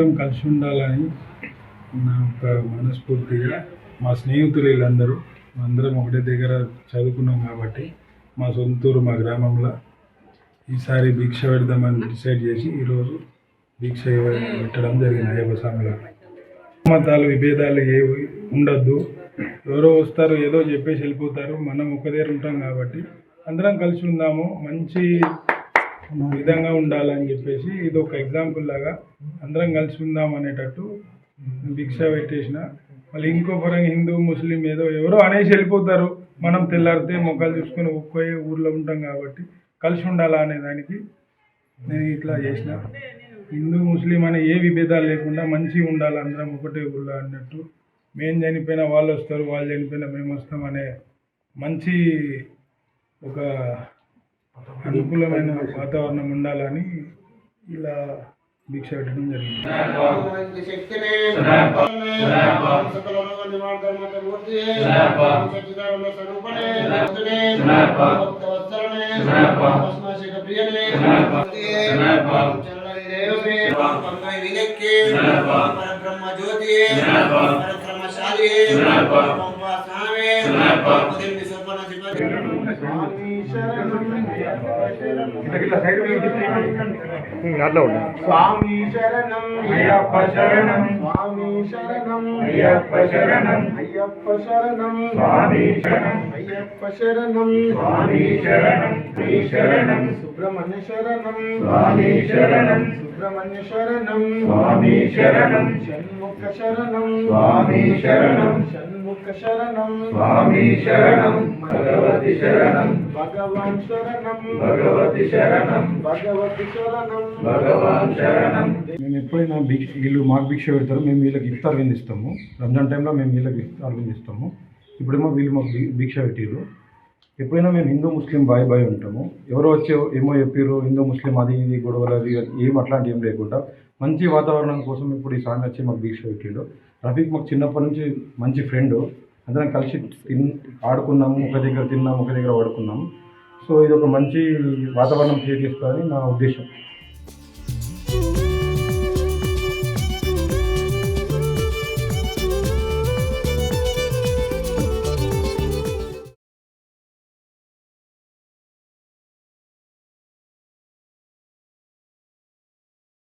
అందరం కలిసి ఉండాలని నా ఒక మనస్ఫూర్తిగా మా స్నేహితులు వీళ్ళందరూ అందరం ఒకటే దగ్గర చదువుకున్నాం కాబట్టి మా సొంతూరు మా గ్రామంలో ఈసారి భిక్ష పెడదామని డిసైడ్ చేసి ఈరోజు భిక్ష పెట్టడం జరిగింది అయ్యప్ప స్వామిలో. మతాలు విభేదాలు ఏవి ఉండొద్దు, ఎవరో వస్తారు ఏదో చెప్పేసి వెళ్ళిపోతారు, మనం ఒక దగ్గర ఉంటాం కాబట్టి అందరం కలిసి ఉందాము, మంచి విధంగా ఉండాలని చెప్పేసి ఇది ఒక ఎగ్జాంపుల్ లాగా అందరం కలిసి ఉందాం అనేటట్టు భిక్ష పెట్టేసిన. మళ్ళీ ఇంకో పరంగా హిందూ ముస్లిం ఏదో ఎవరో అనేసి వెళ్ళిపోతారు, మనం తెల్లారితే మొక్కలు చూసుకొని ఒక్కే ఊర్లో ఉంటాం కాబట్టి కలిసి ఉండాలా అనే దానికి నేను ఇట్లా చేసిన. హిందూ ముస్లిం అనే ఏ విభేదాలు లేకుండా మంచిగా ఉండాలి, అందరం ఒకటే ఊళ్ళో అన్నట్టు. మేము చనిపోయినా వాళ్ళు వస్తారు, వాళ్ళు చనిపోయినా మేము వస్తాం అనే మంచి ఒక అనుకూలమైన వాతావరణం ఉండాలని ఇలా భిక్ష పెట్టడం జరిగింది. స్వామి శరణం అయ్యప్ప శరణం, స్వామి శరణం అయ్యప్ప శరణం, అయ్యప్ప శరణం స్వామి శరణం, అయ్యప్ప శరణం స్వామి శరణం, శ్రీ శరణం సుబ్రహ్మణ్య శరణం స్వామి శరణం, సుబ్రహ్మణ్య శరణం స్వామి శరణం, షణ్ముఖ శరణం స్వామి శరణం, షణ్ముఖ శరణం స్వామి శరణం, భగవతి శరణం భగవాన్ శరణం, భగవతి శరణం భగవతి శరణం, భగవాన్ శరణం. మేము ఎప్పుడైనా వీళ్ళు మాకు భిక్ష పెడతారు, మేము వీళ్ళకి ఇఫ్తార్ విందిస్తాము. రంజాన్ టైంలో మేము వీళ్ళకి ఇఫ్తార్ విందిస్తాము. ఇప్పుడేమో వీళ్ళు మాకు భిక్ష పెట్టారు. ఎప్పుడైనా మేము హిందూ ముస్లిం బాయ్ ఉంటాము. ఎవరో వచ్చి ఏమో చెప్పారు హిందూ ముస్లిం అది ఇది గొడవలు అది ఏం అట్లాంటి ఏం లేకుండా మంచి వాతావరణం కోసం ఇప్పుడు ఈ స్వామి వచ్చి మాకు భిక్ష పెట్టాడు. రఫీక్ మాకు చిన్నప్పటి నుంచి మంచి ఫ్రెండ్, అందరం కలిసి ఆడుకున్నాము, ఒక దగ్గర తిన్నాము, ఒక దగ్గర పడుకున్నాము. సో ఇది ఒక మంచి వాతావరణం క్రియేట్ చేస్తుందని నా ఉద్దేశం.